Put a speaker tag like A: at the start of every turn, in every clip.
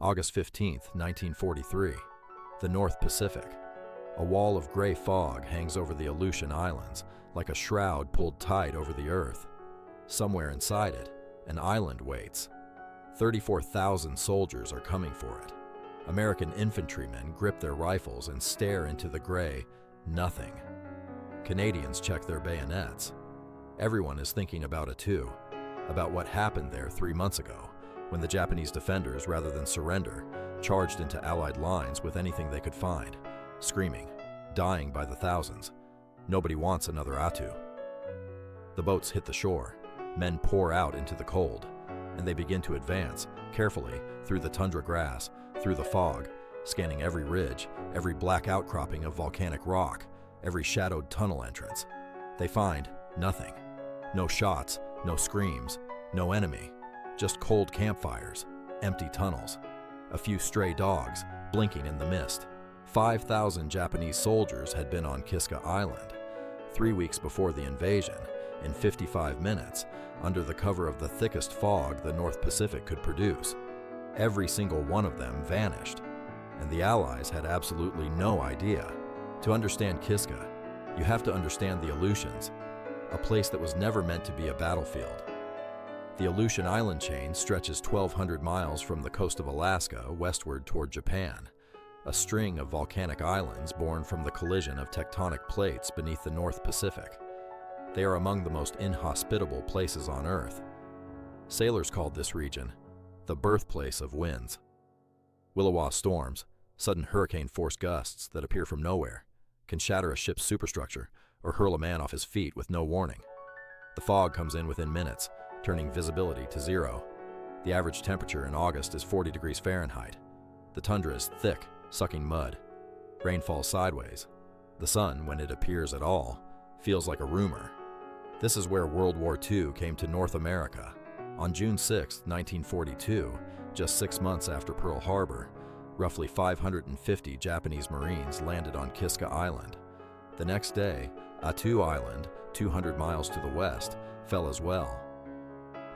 A: August 15, 1943. The North Pacific. A wall of gray fog hangs over the Aleutian Islands, like a shroud pulled tight over the earth. Somewhere inside it, an island waits. 34,000 soldiers are coming for it. American infantrymen grip their rifles and stare into the gray nothing. Canadians check their bayonets. Everyone is thinking about Attu, about what happened there 3 months ago, when the Japanese defenders, rather than surrender, charged into Allied lines with anything they could find, screaming, dying by the thousands. Nobody wants another Attu. The boats hit the shore. Men pour out into the cold, and they begin to advance, carefully, through the tundra grass, through the fog, scanning every ridge, every black outcropping of volcanic rock, every shadowed tunnel entrance. They find nothing. No shots, no screams, no enemy, just cold campfires, empty tunnels, a few stray dogs blinking in the mist. 5,000 Japanese soldiers had been on Kiska Island. 3 weeks before the invasion, in 55 minutes, under the cover of the thickest fog the North Pacific could produce. Every single one of them vanished, and the Allies had absolutely no idea. To understand Kiska, you have to understand the Aleutians, a place that was never meant to be a battlefield. The Aleutian Island chain stretches 1,200 miles from the coast of Alaska westward toward Japan, a string of volcanic islands born from the collision of tectonic plates beneath the North Pacific. They are among the most inhospitable places on Earth. Sailors called this region the birthplace of winds. Williwaw storms, sudden hurricane-force gusts that appear from nowhere, can shatter a ship's superstructure or hurl a man off his feet with no warning. The fog comes in within minutes, turning visibility to zero. The average temperature in August is 40 degrees Fahrenheit. The tundra is thick, sucking mud. Rain falls sideways. The sun, when it appears at all, feels like a rumor. This is where World War II came to North America. On June 6, 1942, just 6 months after Pearl Harbor, roughly 550 Japanese Marines landed on Kiska Island. The next day, Attu Island, 200 miles to the west, fell as well.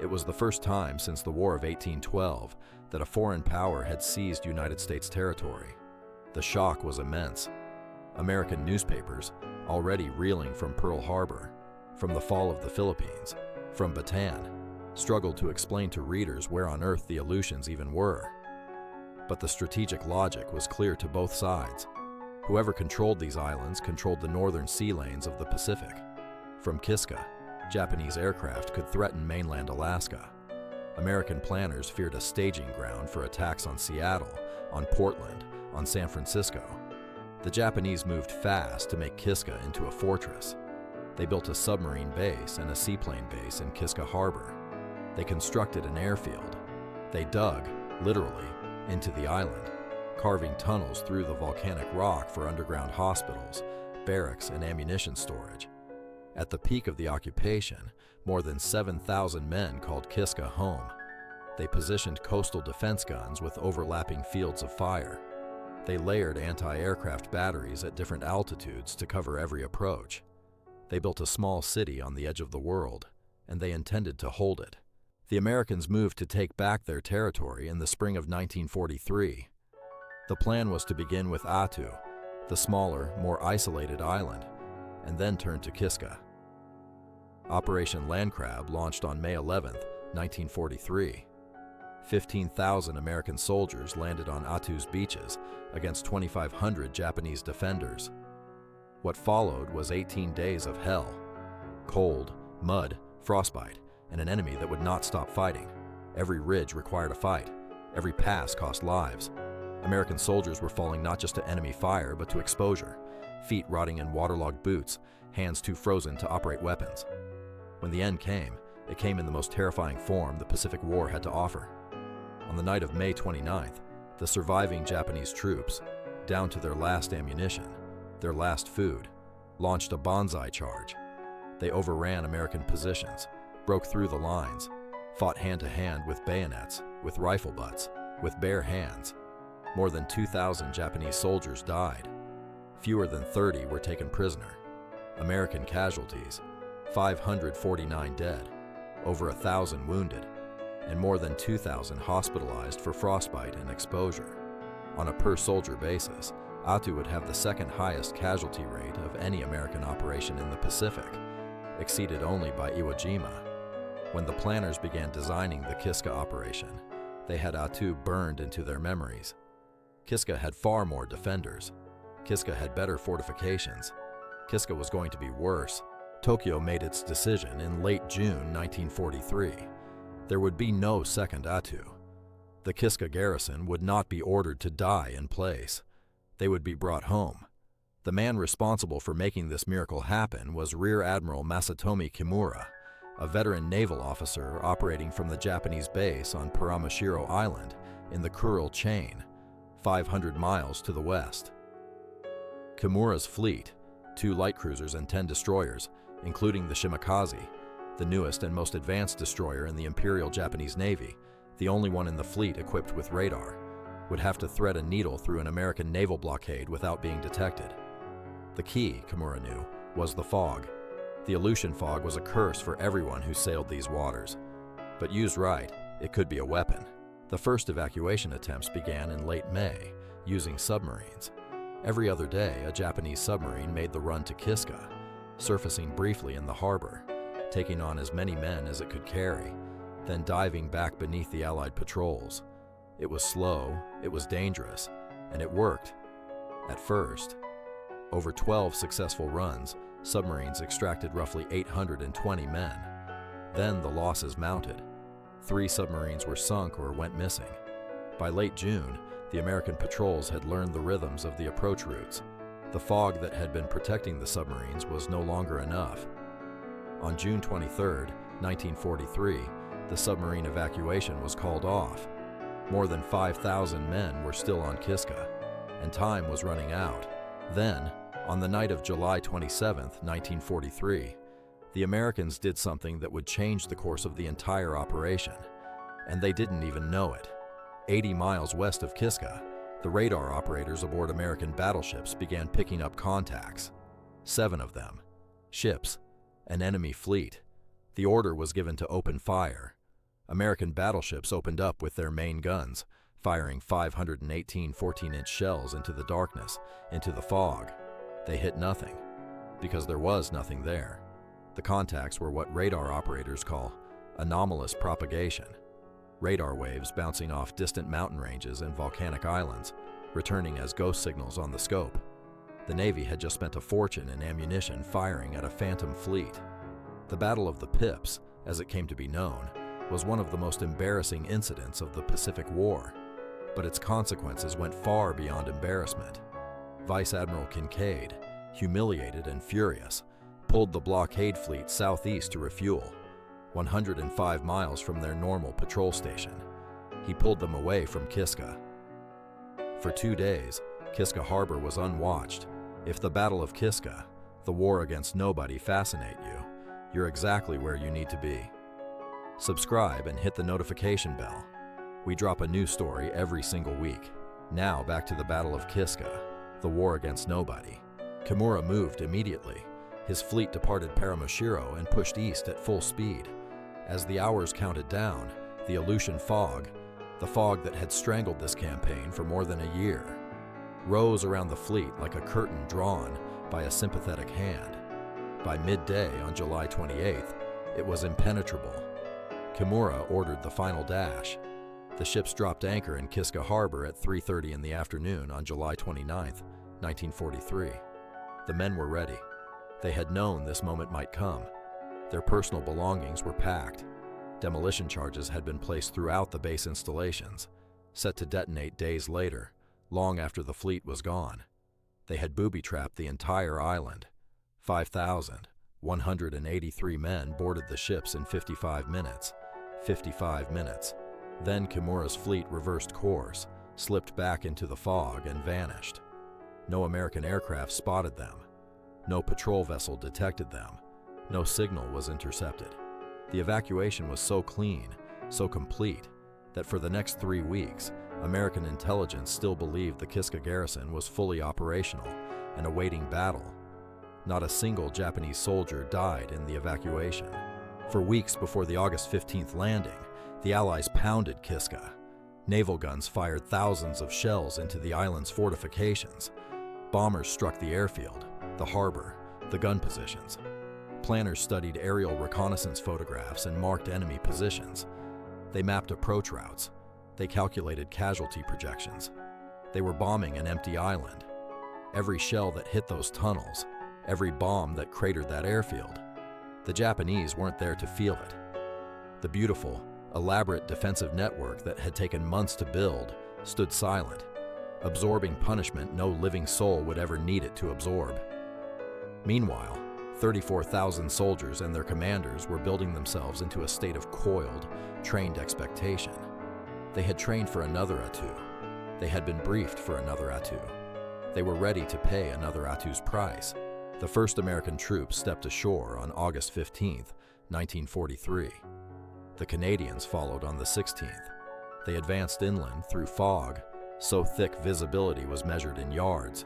A: It was the first time since the War of 1812 that a foreign power had seized United States territory. The shock was immense. American newspapers, already reeling from Pearl Harbor, from the fall of the Philippines, from Bataan, struggled to explain to readers where on earth the Aleutians even were. But the strategic logic was clear to both sides. Whoever controlled these islands controlled the northern sea lanes of the Pacific. From Kiska, Japanese aircraft could threaten mainland Alaska. American planners feared a staging ground for attacks on Seattle, on Portland, on San Francisco. The Japanese moved fast to make Kiska into a fortress. They built a submarine base and a seaplane base in Kiska Harbor. They constructed an airfield. They dug, literally, into the island, carving tunnels through the volcanic rock for underground hospitals, barracks, and ammunition storage. At the peak of the occupation, more than 7,000 men called Kiska home. They positioned coastal defense guns with overlapping fields of fire. They layered anti-aircraft batteries at different altitudes to cover every approach. They built a small city on the edge of the world, and they intended to hold it. The Americans moved to take back their territory in the spring of 1943. The plan was to begin with Attu, the smaller, more isolated island, and then turn to Kiska. Operation Landcrab launched on May 11, 1943. 15,000 American soldiers landed on Attu's beaches against 2,500 Japanese defenders. What followed was 18 days of hell. Cold, mud, frostbite, and an enemy that would not stop fighting. Every ridge required a fight. Every pass cost lives. American soldiers were falling not just to enemy fire, but to exposure. Feet rotting in waterlogged boots, hands too frozen to operate weapons. When the end came, it came in the most terrifying form the Pacific War had to offer. On the night of May 29th, the surviving Japanese troops, down to their last ammunition, their last food, launched a banzai charge. They overran American positions, broke through the lines, fought hand-to-hand with bayonets, with rifle butts, with bare hands. More than 2,000 Japanese soldiers died. Fewer than 30 were taken prisoner. American casualties, 549 dead, over 1,000 wounded. and more than 2,000 hospitalized for frostbite and exposure. On a per-soldier basis, Attu would have the second highest casualty rate of any American operation in the Pacific, exceeded only by Iwo Jima. When the planners began designing the Kiska operation, they had Attu burned into their memories. Kiska had far more defenders. Kiska had better fortifications. Kiska was going to be worse. Tokyo made its decision in late June 1943. There would be no second Attu. The Kiska garrison would not be ordered to die in place. They would be brought home. The man responsible for making this miracle happen was Rear Admiral Masatomi Kimura, a veteran naval officer operating from the Japanese base on Paramushiro Island in the Kuril Chain, 500 miles to the west. Kimura's fleet, 2 light cruisers and 10 destroyers, including the Shimakaze, the newest and most advanced destroyer in the Imperial Japanese Navy, the only one in the fleet equipped with radar, would have to thread a needle through an American naval blockade without being detected. The key, Kimura knew, was the fog. The Aleutian fog was a curse for everyone who sailed these waters. But used right, it could be a weapon. The first evacuation attempts began in late May, using submarines. Every other day, a Japanese submarine made the run to Kiska, surfacing briefly in the harbor, taking on as many men as it could carry, then diving back beneath the Allied patrols. It was slow, it was dangerous, and it worked. At first. Over 12 successful runs, submarines extracted roughly 820 men. Then the losses mounted. 3 submarines were sunk or went missing. By late June, the American patrols had learned the rhythms of the approach routes. The fog that had been protecting the submarines was no longer enough. On June 23, 1943, the submarine evacuation was called off. More than 5,000 men were still on Kiska, and time was running out. Then, on the night of July 27, 1943, the Americans did something that would change the course of the entire operation, and they didn't even know it. 80 miles west of Kiska, the radar operators aboard American battleships began picking up contacts. 7 of them. Ships. An enemy fleet. The order was given to open fire. American battleships opened up with their main guns, firing 518 14-inch shells into the darkness, into the fog. They hit nothing, because there was nothing there. The contacts were what radar operators call anomalous propagation. Radar waves bouncing off distant mountain ranges and volcanic islands, returning as ghost signals on the scope. The Navy had just spent a fortune in ammunition firing at a phantom fleet. The Battle of the Pips, as it came to be known, was one of the most embarrassing incidents of the Pacific War, but its consequences went far beyond embarrassment. Vice Admiral Kincaid, humiliated and furious, pulled the blockade fleet southeast to refuel, 105 miles from their normal patrol station. He pulled them away from Kiska. For 2 days, Kiska Harbor was unwatched. If the Battle of Kiska, the war against nobody, fascinate you, you're exactly where you need to be. Subscribe and hit the notification bell. We drop a new story every single week. Now back to the Battle of Kiska, the war against nobody. Kimura moved immediately. His fleet departed Paramushiro and pushed east at full speed. As the hours counted down, the Aleutian fog, the fog that had strangled this campaign for more than a year, rose around the fleet like a curtain drawn by a sympathetic hand. By midday on July 28th, it was impenetrable. Kimura ordered the final dash. The ships dropped anchor in Kiska Harbor at 3:30 in the afternoon on July 29th, 1943. The men were ready. They had known this moment might come. Their personal belongings were packed. Demolition charges had been placed throughout the base installations, set to detonate days later, long after the fleet was gone. They had booby-trapped the entire island. 5,183 men boarded the ships in 55 minutes. 55 minutes. Then Kimura's fleet reversed course, slipped back into the fog, and vanished. No American aircraft spotted them. No patrol vessel detected them. No signal was intercepted. The evacuation was so clean, so complete, that for the next 3 weeks, American intelligence still believed the Kiska garrison was fully operational and awaiting battle. Not a single Japanese soldier died in the evacuation. For weeks before the August 15th landing, The Allies pounded Kiska. Naval guns fired thousands of shells into the island's fortifications. Bombers struck the airfield, the harbor, the gun positions. Planners studied aerial reconnaissance photographs and marked enemy positions. They mapped approach routes. They calculated casualty projections. They were bombing an empty island. Every shell that hit those tunnels, every bomb that cratered that airfield, the Japanese weren't there to feel it. The beautiful, elaborate defensive network that had taken months to build stood silent, absorbing punishment no living soul would ever need it to absorb. Meanwhile, 34,000 soldiers and their commanders were building themselves into a state of coiled, trained expectation. They had trained for another Attu. They had been briefed for another Attu. They were ready to pay another Attu's price. The first American troops stepped ashore on August 15, 1943. The Canadians followed on the 16th. They advanced inland through fog, so thick visibility was measured in yards.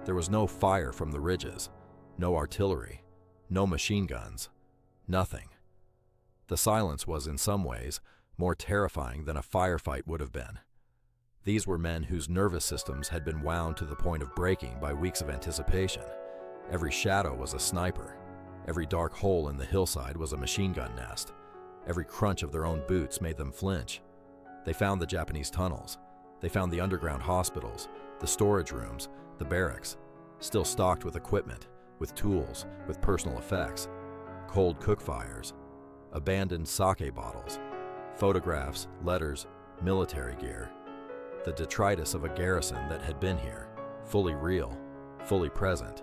A: There was no fire from the ridges, no artillery, no machine guns, nothing. The silence was in some ways more terrifying than a firefight would have been. These were men whose nervous systems had been wound to the point of breaking by weeks of anticipation. Every shadow was a sniper. Every dark hole in the hillside was a machine gun nest. Every crunch of their own boots made them flinch. They found the Japanese tunnels. They found the underground hospitals, the storage rooms, the barracks, still stocked with equipment, with tools, with personal effects, cold cook fires, abandoned sake bottles, photographs, letters, military gear, the detritus of a garrison that had been here, fully real, fully present,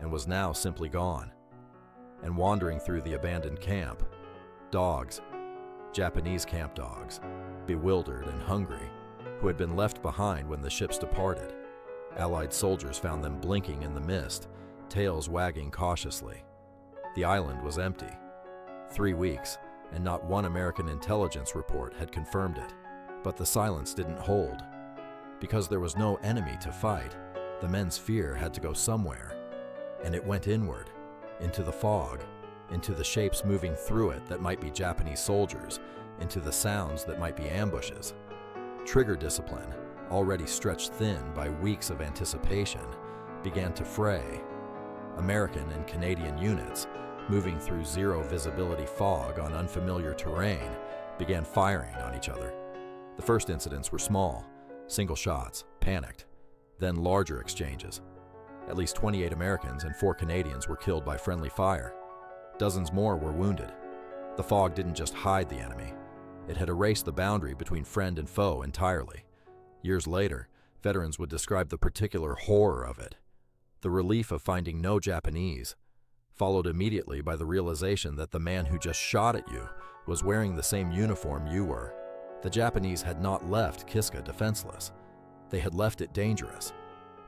A: and was now simply gone. And wandering through the abandoned camp, dogs, Japanese camp dogs, bewildered and hungry, who had been left behind when the ships departed. Allied soldiers found them blinking in the mist, tails wagging cautiously. The island was empty. 3 weeks, and not one American intelligence report had confirmed it. But the silence didn't hold. Because there was no enemy to fight, the men's fear had to go somewhere. And it went inward, into the fog, into the shapes moving through it that might be Japanese soldiers, into the sounds that might be ambushes. Trigger discipline, already stretched thin by weeks of anticipation, began to fray. American and Canadian units, moving through zero visibility fog on unfamiliar terrain, began firing on each other. The first incidents were small, single shots, panicked, then larger exchanges. At least 28 Americans and 4 Canadians were killed by friendly fire. Dozens more were wounded. The fog didn't just hide the enemy. It had erased the boundary between friend and foe entirely. Years later, veterans would describe the particular horror of it. The relief of finding no Japanese, followed immediately by the realization that the man who just shot at you was wearing the same uniform you were. The Japanese had not left Kiska defenseless. They had left it dangerous.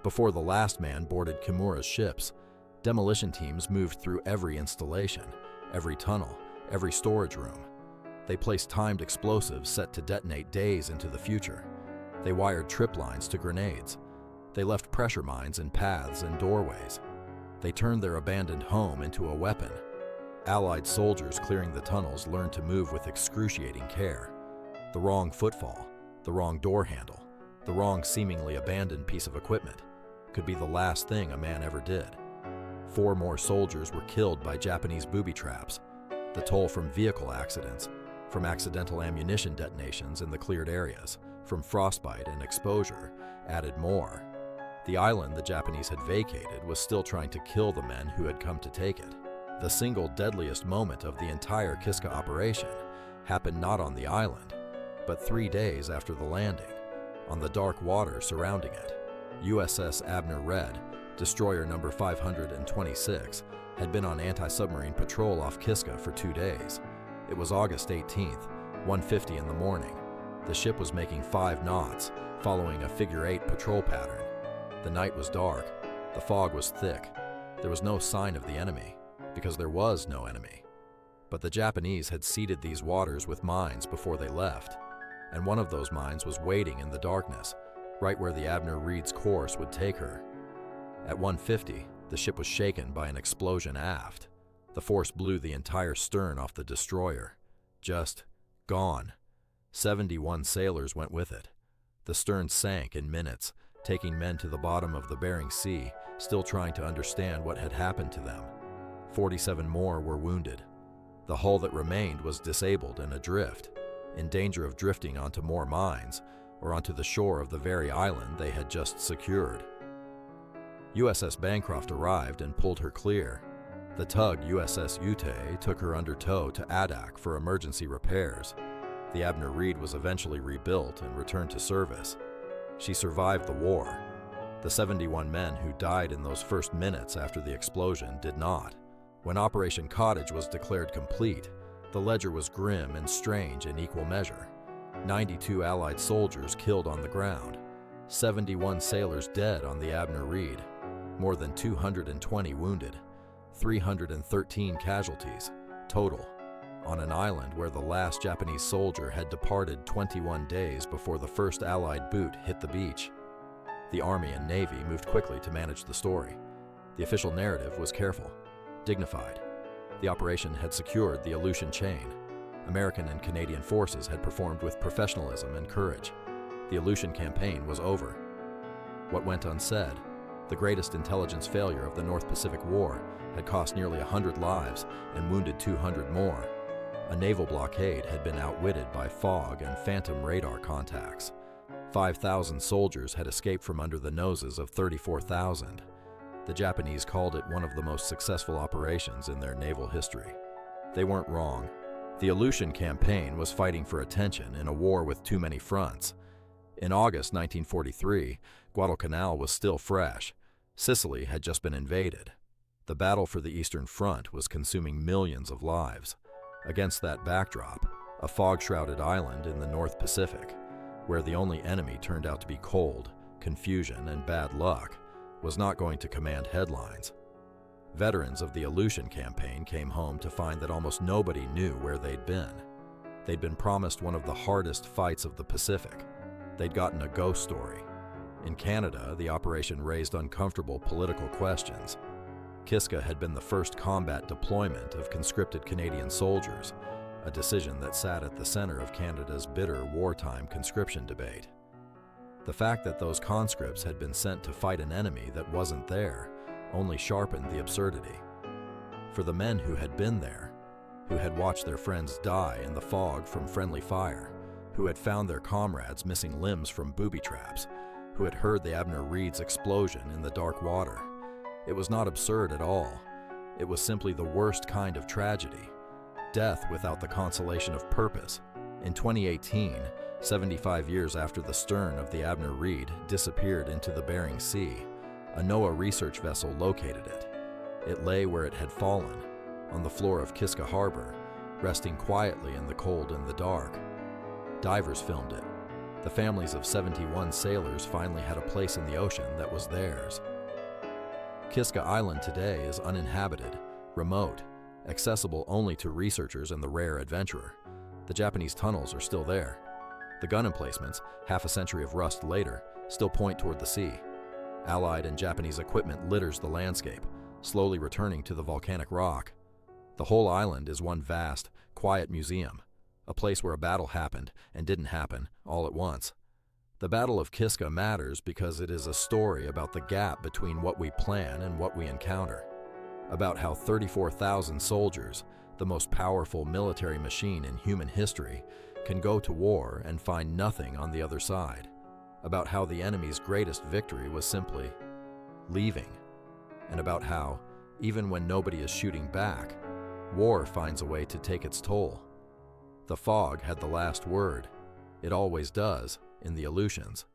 A: Before the last man boarded Kimura's ships, demolition teams moved through every installation, every tunnel, every storage room. They placed timed explosives set to detonate days into the future. They wired trip lines to grenades. They left pressure mines in paths and doorways. They turned their abandoned home into a weapon. Allied soldiers clearing the tunnels learned to move with excruciating care. The wrong footfall, the wrong door handle, the wrong seemingly abandoned piece of equipment could be the last thing a man ever did. 4 more soldiers were killed by Japanese booby traps. The toll from vehicle accidents, from accidental ammunition detonations in the cleared areas, from frostbite and exposure, added more. The island the Japanese had vacated was still trying to kill the men who had come to take it. The single deadliest moment of the entire Kiska operation happened not on the island, but 3 days after the landing, on the dark water surrounding it. USS Abner Read, destroyer number 526, had been on anti-submarine patrol off Kiska for 2 days. It was August 18th, 1:50 in the morning. The ship was making 5 knots, following a figure-8 patrol pattern. The night was dark. The fog was thick. There was no sign of the enemy, because there was no enemy. But the Japanese had seeded these waters with mines before they left, and one of those mines was waiting in the darkness, right where the Abner Read's course would take her. At 1:50, the ship was shaken by an explosion aft. The force blew the entire stern off the destroyer. Just gone. 71 sailors went with it. The stern sank in minutes, taking men to the bottom of the Bering Sea, still trying to understand what had happened to them. 47 more were wounded. The hull that remained was disabled and adrift, in danger of drifting onto more mines or onto the shore of the very island they had just secured. USS Bancroft arrived and pulled her clear. The tug USS Utah took her under tow to Adak for emergency repairs. The Abner Read was eventually rebuilt and returned to service. She survived the war. The 71 men who died in those first minutes after the explosion did not. When Operation Cottage was declared complete, the ledger was grim and strange in equal measure. 92 Allied soldiers killed on the ground, 71 sailors dead on the Abner Read, more than 220 wounded, 313 casualties total, on an island where the last Japanese soldier had departed 21 days before the first Allied boot hit the beach. The Army and Navy moved quickly to manage the story. The official narrative was careful, dignified. The operation had secured the Aleutian chain. American and Canadian forces had performed with professionalism and courage. The Aleutian campaign was over. What went unsaid, the greatest intelligence failure of the North Pacific War, had cost nearly 100 lives and wounded 200 more. A naval blockade had been outwitted by fog and phantom radar contacts. 5,000 soldiers had escaped from under the noses of 34,000. The Japanese called it one of the most successful operations in their naval history. They weren't wrong. The Aleutian campaign was fighting for attention in a war with too many fronts. In August 1943, Guadalcanal was still fresh. Sicily had just been invaded. The battle for the Eastern Front was consuming millions of lives. Against that backdrop, a fog-shrouded island in the North Pacific, where the only enemy turned out to be cold, confusion, and bad luck, was not going to command headlines. Veterans of the Aleutian campaign came home to find that almost nobody knew where they'd been. They'd been promised one of the hardest fights of the Pacific. They'd gotten a ghost story. In Canada, the operation raised uncomfortable political questions. Kiska had been the first combat deployment of conscripted Canadian soldiers, a decision that sat at the center of Canada's bitter wartime conscription debate. The fact that those conscripts had been sent to fight an enemy that wasn't there only sharpened the absurdity. For the men who had been there, who had watched their friends die in the fog from friendly fire, who had found their comrades missing limbs from booby traps, who had heard the Abner Read's explosion in the dark water, it was not absurd at all. It was simply the worst kind of tragedy, death without the consolation of purpose. In 2018, 75 years after the stern of the Abner Read disappeared into the Bering Sea, a NOAA research vessel located it. It lay where it had fallen, on the floor of Kiska Harbor, resting quietly in the cold and the dark. Divers filmed it. The families of 71 sailors finally had a place in the ocean that was theirs. Kiska Island today is uninhabited, remote, accessible only to researchers and the rare adventurer. The Japanese tunnels are still there. The gun emplacements, half a century of rust later, still point toward the sea. Allied and Japanese equipment litters the landscape, slowly returning to the volcanic rock. The whole island is one vast, quiet museum, a place where a battle happened and didn't happen all at once. The Battle of Kiska matters because it is a story about the gap between what we plan and what we encounter, about how 34,000 soldiers, the most powerful military machine in human history, can go to war and find nothing on the other side, about how the enemy's greatest victory was simply leaving, and about how, even when nobody is shooting back, war finds a way to take its toll. The fog had the last word. It always does in the Aleutians.